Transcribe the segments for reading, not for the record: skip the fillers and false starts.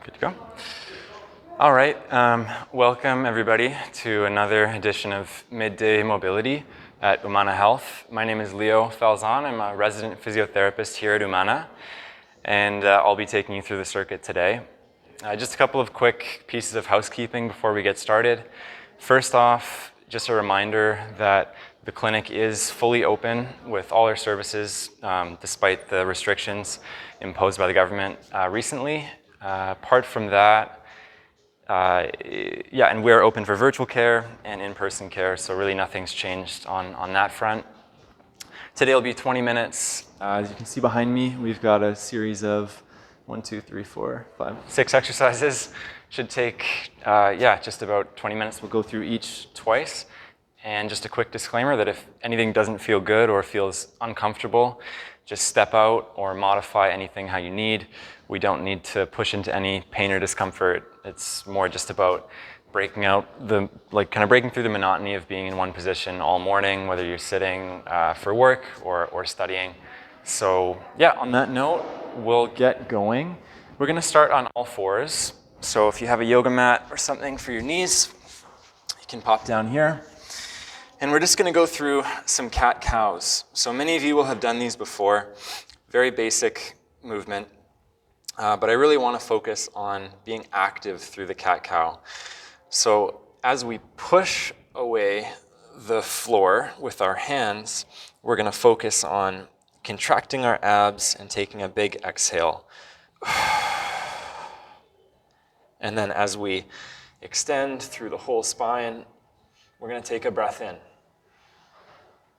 Good to go. All right, welcome everybody to another edition of Midday Mobility at Umana Health. My name is Leo Falzon. I'm a resident physiotherapist here at Umana, and I'll be taking you through the circuit today. Just a couple of quick pieces of housekeeping before we get started. First off, just a reminder that the clinic is fully open with all our services despite the restrictions imposed by the government recently. Apart from that, and we're open for virtual care and in-person care, so really nothing's changed on that front. Today will be 20 minutes. As you can see behind me, we've got a series of 6 exercises. Should take, just about 20 minutes. We'll go through each twice. And just a quick disclaimer that if anything doesn't feel good or feels uncomfortable, just step out or modify anything how you need. We don't need to push into any pain or discomfort. It's more just about breaking out breaking through the monotony of being in one position all morning, whether you're sitting for work or studying. So yeah, on that note, we'll get going. We're gonna start on all fours. So if you have a yoga mat or something for your knees, you can pop down here. And we're just gonna go through some cat-cows. So many of you will have done these before, very basic movement, but I really wanna focus on being active through the cat-cow. So as we push away the floor with our hands, we're gonna focus on contracting our abs and taking a big exhale. And then as we extend through the whole spine, we're gonna take a breath in.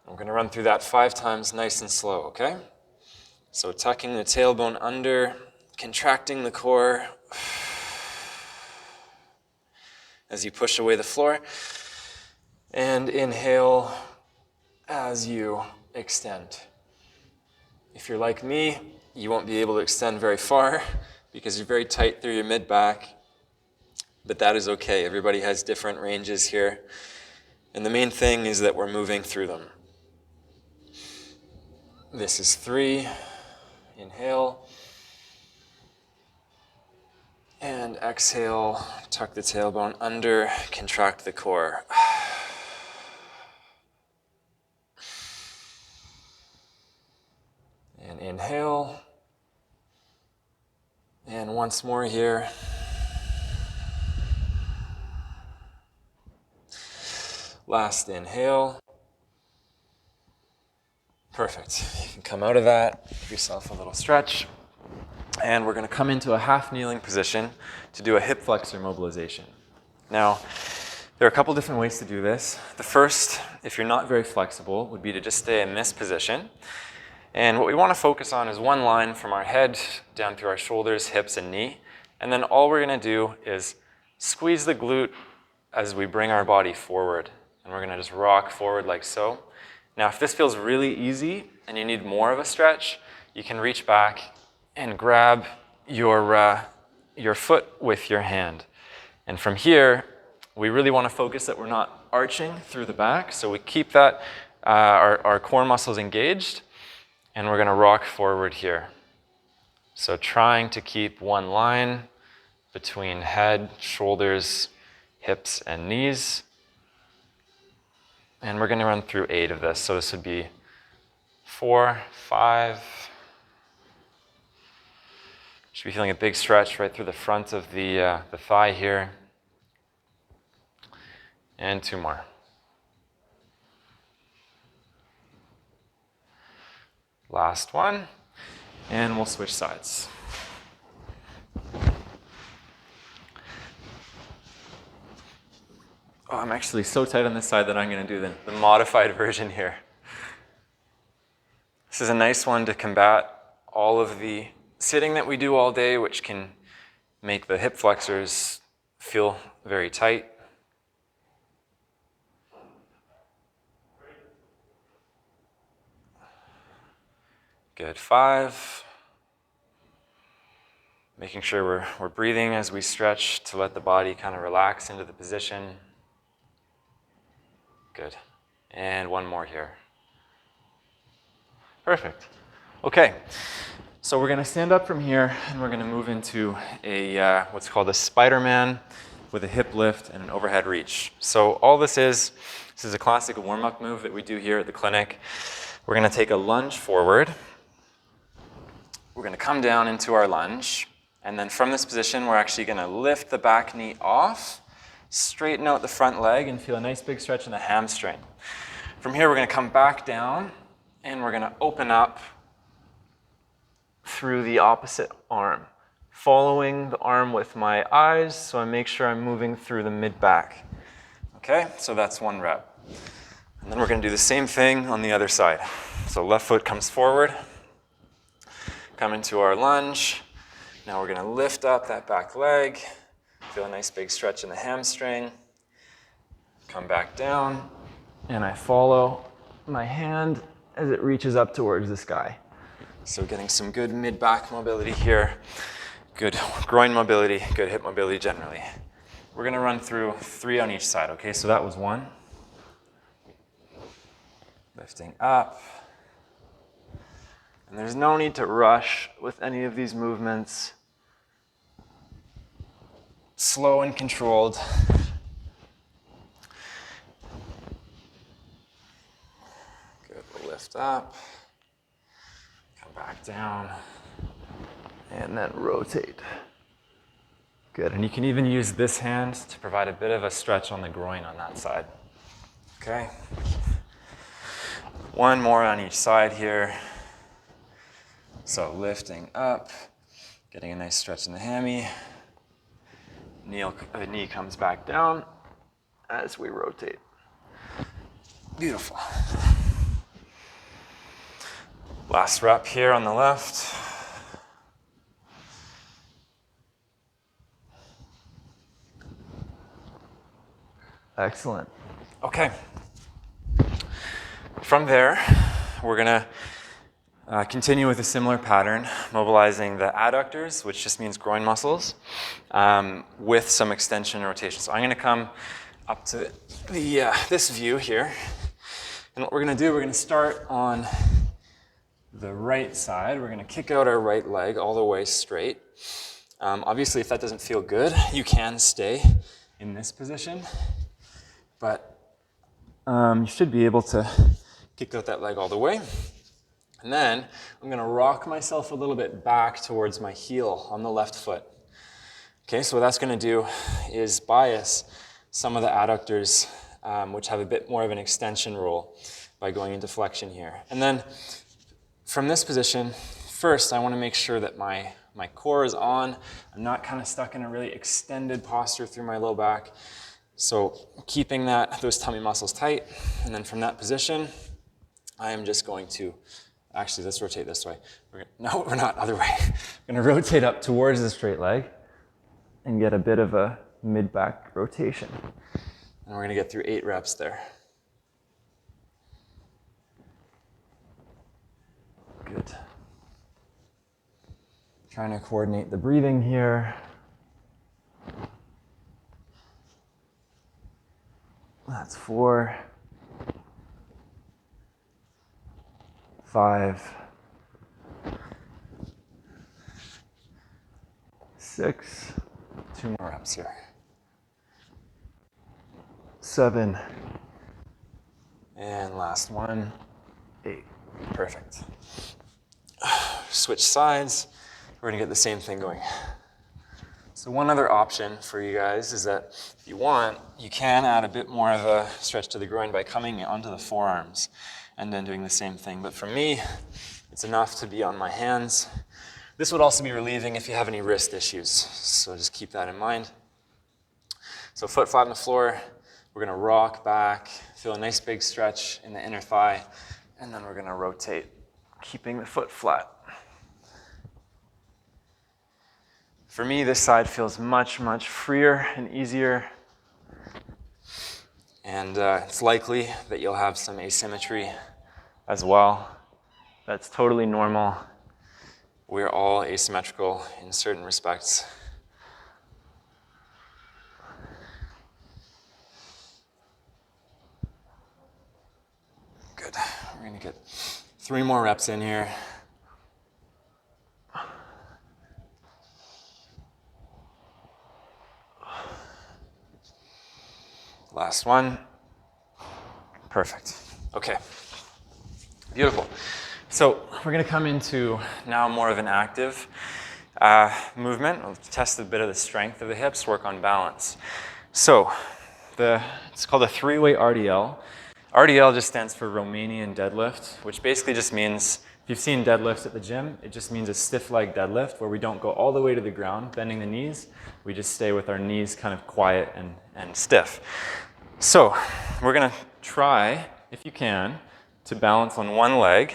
We're gonna run through that 5 times nice and slow, okay? So tucking the tailbone under, contracting the core as you push away the floor, and inhale as you extend. If you're like me, you won't be able to extend very far because you're very tight through your mid-back, but that is okay. Everybody has different ranges here. And the main thing is that we're moving through them. This is 3, inhale, and exhale, tuck the tailbone under, contract the core. And inhale, and once more here. Last inhale. Perfect. You can come out of that, give yourself a little stretch. And we're gonna come into a half kneeling position to do a hip flexor mobilization. Now, there are a couple different ways to do this. The first, if you're not very flexible, would be to just stay in this position. And what we wanna focus on is one line from our head down through our shoulders, hips, and knee. And then all we're gonna do is squeeze the glute as we bring our body forward. And we're gonna just rock forward like so. Now, if this feels really easy and you need more of a stretch, you can reach back and grab your foot with your hand. And from here, we really want to focus that we're not arching through the back, so we keep that our core muscles engaged, and we're going to rock forward here. So trying to keep one line between head, shoulders, hips, and knees. And we're going to run through 8 of this. So this would be 4, 5. Should be feeling a big stretch right through the front of the thigh here. And 2 more. Last one. And we'll switch sides. Oh, I'm actually so tight on this side that I'm going to do the modified version here. This is a nice one to combat all of the sitting that we do all day, which can make the hip flexors feel very tight. Good, 5. Making sure we're breathing as we stretch to let the body kind of relax into the position. Good. And 1 more here. Perfect. Okay. So we're gonna stand up from here and we're gonna move into a what's called a Spiderman with a hip lift and an overhead reach. So all this is a classic warm-up move that we do here at the clinic. We're gonna take a lunge forward. We're gonna come down into our lunge, and then from this position, we're actually gonna lift the back knee off, straighten out the front leg, and feel a nice big stretch in the hamstring. From here, we're gonna come back down, and we're gonna open up through the opposite arm, following the arm with my eyes, so I make sure I'm moving through the mid-back. Okay, so that's one rep. And then we're gonna do the same thing on the other side. So left foot comes forward, come into our lunge. Now we're gonna lift up that back leg, feel a nice big stretch in the hamstring, come back down, and I follow my hand as it reaches up towards the sky. So getting some good mid-back mobility here, good groin mobility, good hip mobility generally. We're gonna run through 3 on each side, okay? So that was 1. Lifting up. And there's no need to rush with any of these movements. Slow and controlled. Good, we'll lift up. Come back down, and then rotate. Good, and you can even use this hand to provide a bit of a stretch on the groin on that side. Okay. 1 more on each side here. So lifting up, getting a nice stretch in the hammy. Knee comes back down as we rotate. Beautiful. Last rep here on the left. Excellent. Okay. From there, we're gonna continue with a similar pattern, mobilizing the adductors, which just means groin muscles, with some extension and rotation. So I'm gonna come up to this view here. And what we're gonna do, we're gonna start on the right side. We're gonna kick out our right leg all the way straight. Obviously, if that doesn't feel good, you can stay in this position, but you should be able to kick out that leg all the way. And then I'm gonna rock myself a little bit back towards my heel on the left foot. Okay, so what that's gonna do is bias some of the adductors, which have a bit more of an extension role by going into flexion here. And then from this position, first I wanna make sure that my core is on. I'm not kind of stuck in a really extended posture through my low back. So keeping those tummy muscles tight. And then from that position, I am just going to, actually let's rotate this way. No, we're not, other way. We're gonna rotate up towards the straight leg and get a bit of a mid-back rotation. And we're gonna get through 8 reps there. Good. Trying to coordinate the breathing here. That's 4, 5, 6, 2 more reps here. 7, and last one, 8. Perfect. Switch sides. We're gonna get the same thing going. So one other option for you guys is that if you want, you can add a bit more of a stretch to the groin by coming onto the forearms and then doing the same thing. But for me, it's enough to be on my hands. This would also be relieving if you have any wrist issues. So just keep that in mind. So foot flat on the floor, we're gonna rock back, feel a nice big stretch in the inner thigh, and then we're gonna rotate, keeping the foot flat. For me, this side feels much, much freer and easier. And it's likely that you'll have some asymmetry as well. That's totally normal. We're all asymmetrical in certain respects. Good. We're gonna get 3 more reps in here. Last one. Perfect. Okay. Beautiful. So we're going to come into now more of an active movement. We'll test a bit of the strength of the hips, work on balance. So it's called a three-way RDL. RDL just stands for Romanian Deadlift, which basically just means, if you've seen deadlifts at the gym, it just means a stiff leg deadlift where we don't go all the way to the ground, bending the knees. We just stay with our knees kind of quiet and stiff. So we're going to try, if you can, to balance on one leg.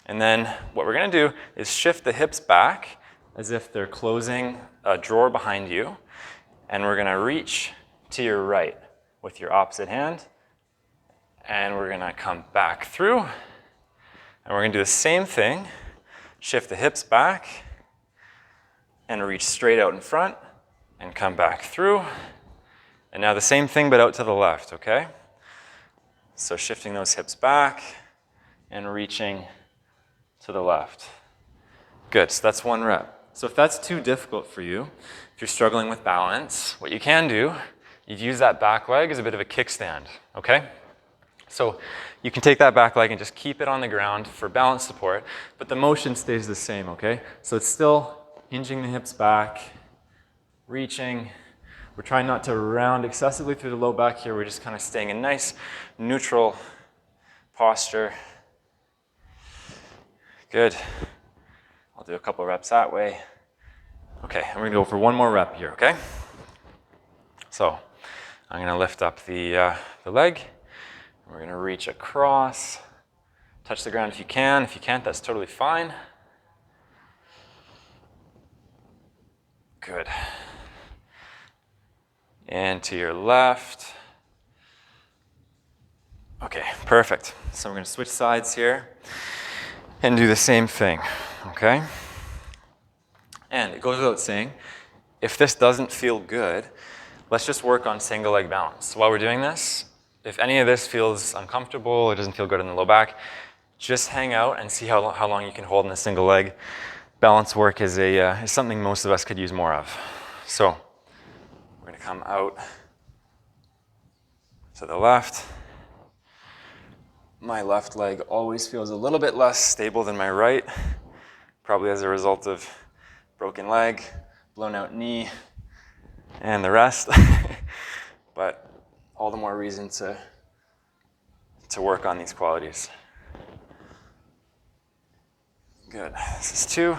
And then what we're going to do is shift the hips back as if they're closing a drawer behind you. And we're going to reach to your right with your opposite hand. And we're going to come back through. And we're going to do the same thing. Shift the hips back and reach straight out in front and come back through. And now the same thing but out to the left, okay? So shifting those hips back and reaching to the left. Good, so that's one rep. So if that's too difficult for you, if you're struggling with balance, what you can do, you'd use that back leg as a bit of a kickstand, okay? So you can take that back leg and just keep it on the ground for balance support, but the motion stays the same, okay? So it's still hinging the hips back, reaching. We're trying not to round excessively through the low back here. We're just kind of staying in nice, neutral posture. Good. I'll do a couple reps that way. Okay, I'm going to go for one more rep here, okay? So I'm going to lift up the leg. We're going to reach across. Touch the ground if you can. If you can't, that's totally fine. Good. And to your left. Okay, perfect. So we're going to switch sides here and do the same thing, okay? And it goes without saying, if this doesn't feel good, let's just work on single leg balance. So while we're doing this, if any of this feels uncomfortable or doesn't feel good in the low back, just hang out and see how long you can hold in a single leg. Balance work is something most of us could use more of. So we're going to come out to the left. My left leg always feels a little bit less stable than my right, probably as a result of broken leg, blown out knee, and the rest. But all the more reason to work on these qualities. Good. This is 2.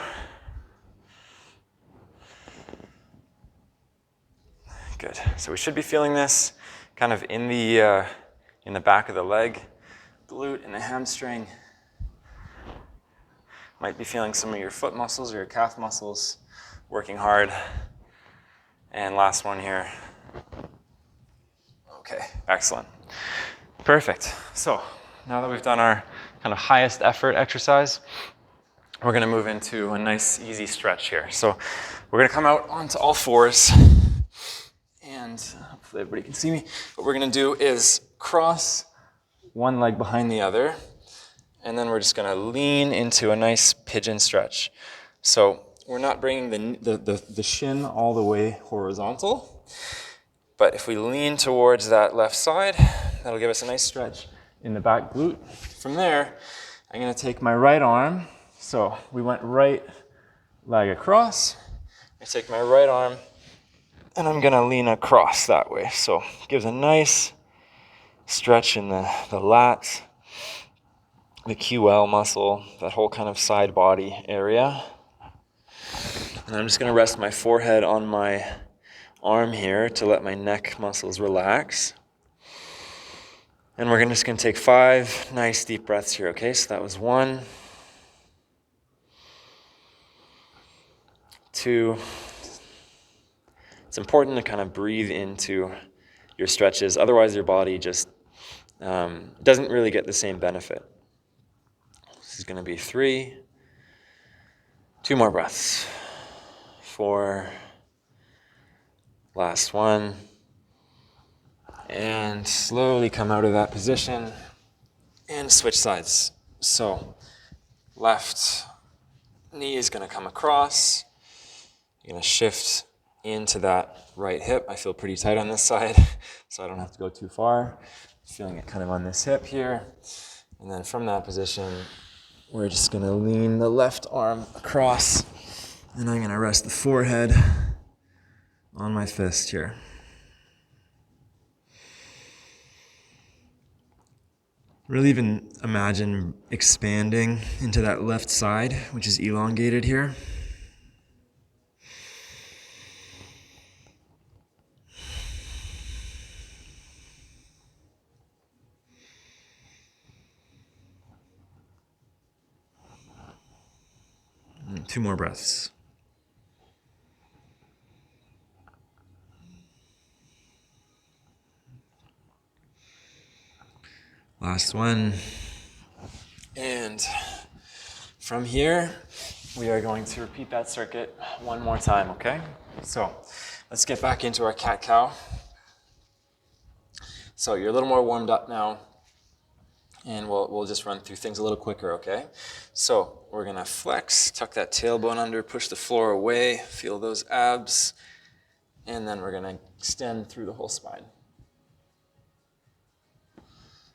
Good. So we should be feeling this kind of in the back of the leg, glute and the hamstring. Might be feeling some of your foot muscles or your calf muscles working hard. And last one here. Okay, excellent. Perfect. So now that we've done our kind of highest effort exercise, we're going to move into a nice easy stretch here. So we're going to come out onto all fours. And hopefully everybody can see me. What we're going to do is cross one leg behind the other. And then we're just going to lean into a nice pigeon stretch. So we're not bringing the shin all the way horizontal. But if we lean towards that left side, that'll give us a nice stretch in the back glute. From there, I'm going to take my right arm. So we went right leg across. I take my right arm, and I'm going to lean across that way. So it gives a nice stretch in the lats, the QL muscle, that whole kind of side body area. And I'm just going to rest my forehead on my arm here to let my neck muscles relax. And we're just going to take 5 nice deep breaths here, okay? So that was 1, 2. It's important to kind of breathe into your stretches. Otherwise, your body just doesn't really get the same benefit. This is going to be 3. 2 more breaths. 4. Last one. And slowly come out of that position and switch sides. So left knee is going to come across. You're going to shift into that right hip. I feel pretty tight on this side, so I don't have to go too far. Feeling it kind of on this hip here. And then from that position, we're just gonna lean the left arm across, and I'm gonna rest the forehead on my fist here. Really even imagine expanding into that left side, which is elongated here. And 2 more breaths. Last one. And from here, we are going to repeat that circuit one more time, okay? So let's get back into our cat-cow. So you're a little more warmed up now, and we'll just run through things a little quicker, okay? So we're gonna flex, tuck that tailbone under, push the floor away, feel those abs, and then we're gonna extend through the whole spine.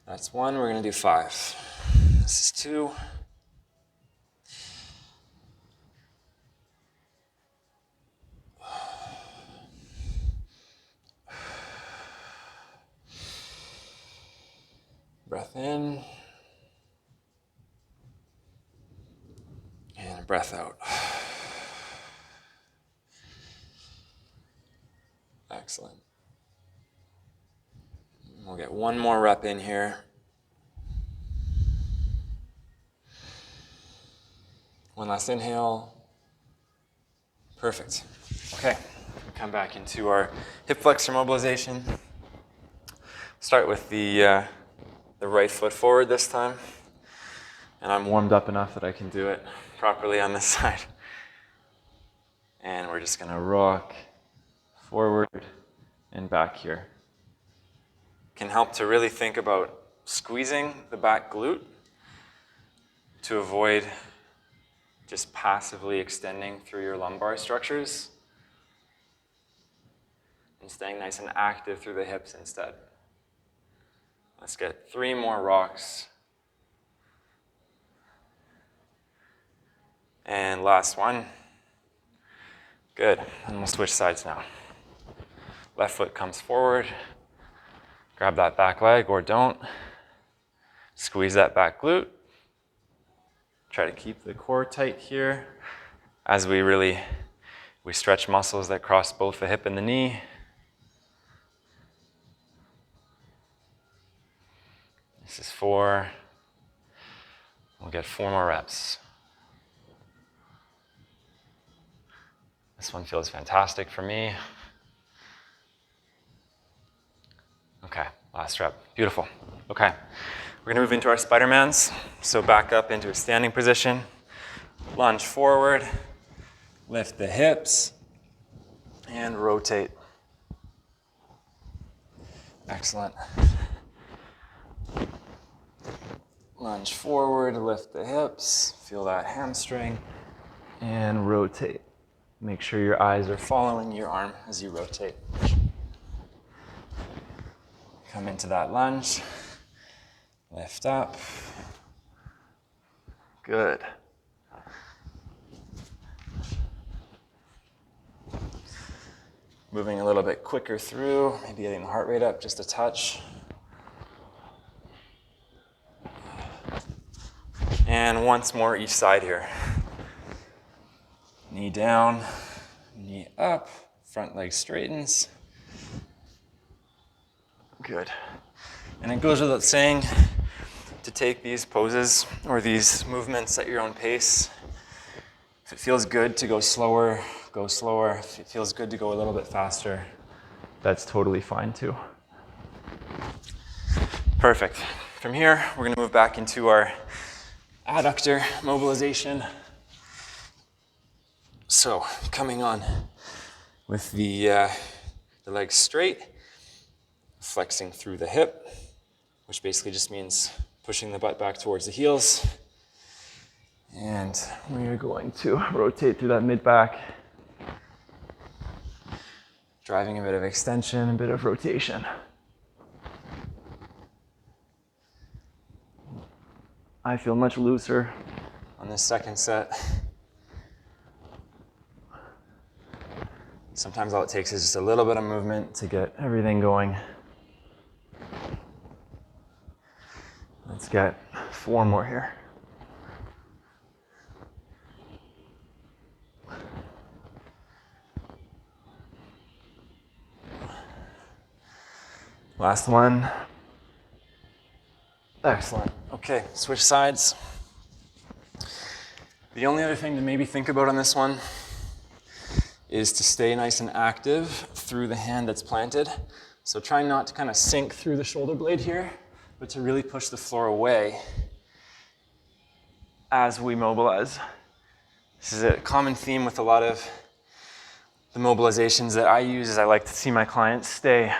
That's 1, we're gonna do 5. This is 2. Breath in. And breath out. Excellent. We'll get 1 more rep in here. One last inhale. Perfect. Okay, come back into our hip flexor mobilization. Start with the right foot forward this time. And I'm warmed up enough that I can do it properly on this side. And we're just gonna rock forward and back here. Can help to really think about squeezing the back glute to avoid just passively extending through your lumbar structures and staying nice and active through the hips instead. Let's get 3 more rocks. And last one. Good. And we'll switch sides now. Left foot comes forward. Grab that back leg or don't. Squeeze that back glute. Try to keep the core tight here as we stretch muscles that cross both the hip and the knee. This is 4. We'll get 4 more reps. This one feels fantastic for me. Okay, last rep. Beautiful. Okay, we're gonna move into our Spidermans. So back up into a standing position. Lunge forward, lift the hips, and rotate. Excellent. Lunge forward, lift the hips, feel that hamstring, and rotate. Make sure your eyes are following your arm as you rotate. Come into that lunge, lift up. Good. Moving a little bit quicker through, maybe getting the heart rate up just a touch. And once more each side here. Knee down, knee up, front leg straightens. Good. And it goes without saying to take these poses or these movements at your own pace. If it feels good to go slower, go slower. If it feels good to go a little bit faster, that's totally fine too. Perfect. From here, we're gonna move back into our adductor mobilization. So coming on with the legs straight, flexing through the hip, which basically just means pushing the butt back towards the heels. And we are going to rotate through that mid-back. driving a bit of extension, a bit of rotation. I feel much looser on this second set. Sometimes all it takes is just a little bit of movement to get everything going. Let's get 4 more here. Last one. Excellent. Okay, switch sides. The only other thing to maybe think about on this one is to stay nice and active through the hand that's planted. So try not to kind of sink through the shoulder blade here, but to really push the floor away as we mobilize. This is a common theme with a lot of the mobilizations that I use, is I like to see my clients stay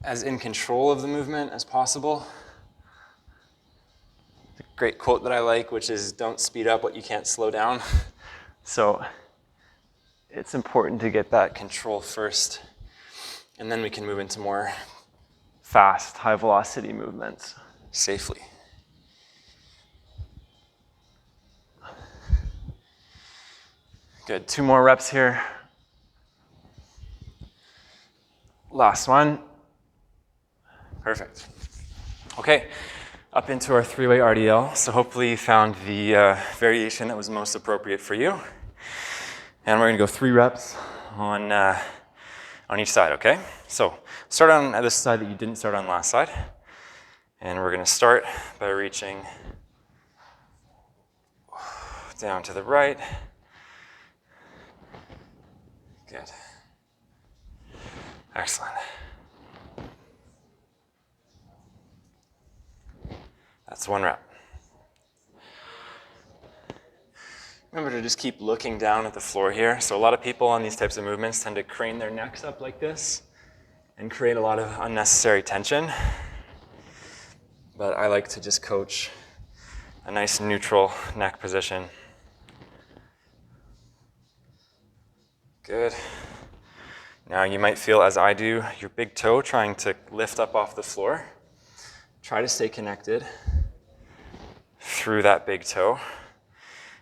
as in control of the movement as possible. It's a great quote that I like, which is, don't speed up what you can't slow down. So it's important to get that control first, and then we can move into more fast, high velocity movements safely. Good, 2 more reps here. Last one. Perfect. Okay, up into our 3-way RDL. So hopefully you found the variation that was most appropriate for you. And we're gonna go 3 reps on each side, okay? So start on this side that you didn't start on last side. And we're gonna start by reaching down to the right. Good. Excellent. That's 1 rep. Remember to just keep looking down at the floor here. So a lot of people on these types of movements tend to crane their necks up like this and create a lot of unnecessary tension. But I like to just coach a nice neutral neck position. Good. Now you might feel, as I do, your big toe trying to lift up off the floor. Try to stay connected through that big toe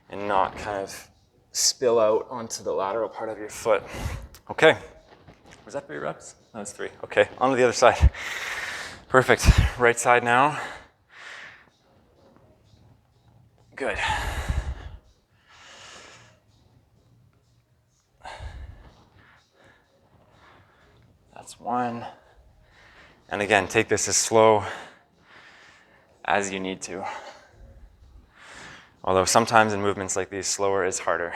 and not kind of spill out onto the lateral part of your foot. Okay, was that 3 reps? That was 3. Okay, on to the other side. Perfect, right side now. Good. That's 1. And again, take this as slow as you need to. Although sometimes in movements like these, slower is harder.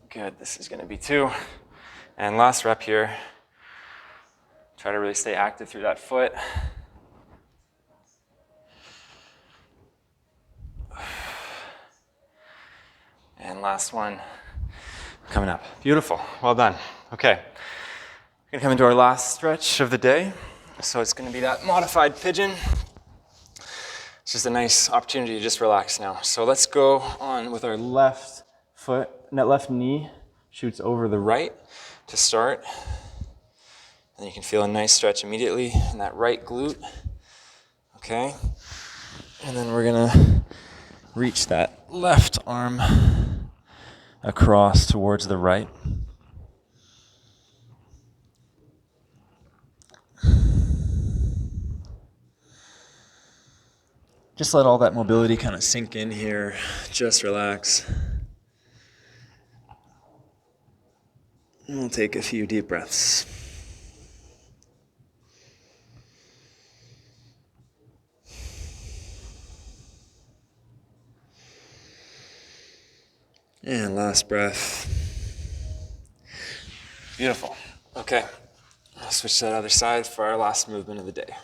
Good, this is gonna be 2. And last rep here. Try to really stay active through that foot. And last one coming up. Beautiful, well done. Okay, we're gonna come into our last stretch of the day. So it's gonna be that modified pigeon. It's just a nice opportunity to just relax now. So let's go on with our left foot, and that left knee shoots over the right to start. And you can feel a nice stretch immediately in that right glute. Okay, and then we're gonna reach that left arm across towards the right. Just let all that mobility kind of sink in here. Just relax. And we'll take a few deep breaths. And last breath. Beautiful. Okay, I'll switch to that other side for our last movement of the day.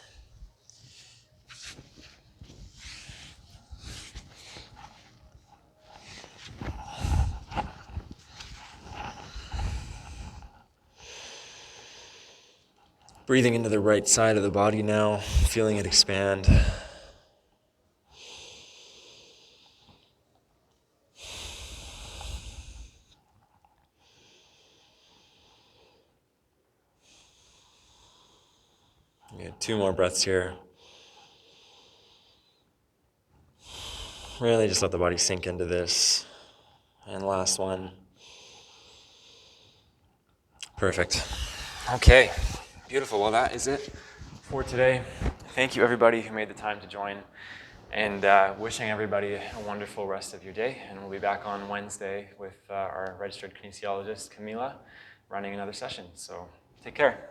Breathing into the right side of the body now, feeling it expand. Okay, 2 more breaths here. Really just let the body sink into this. And last one. Perfect. Okay, beautiful. Well, that is it for today. Thank you, everybody who made the time to join, and wishing everybody a wonderful rest of your day. And we'll be back on Wednesday with our registered kinesiologist, Camila, running another session. So take care.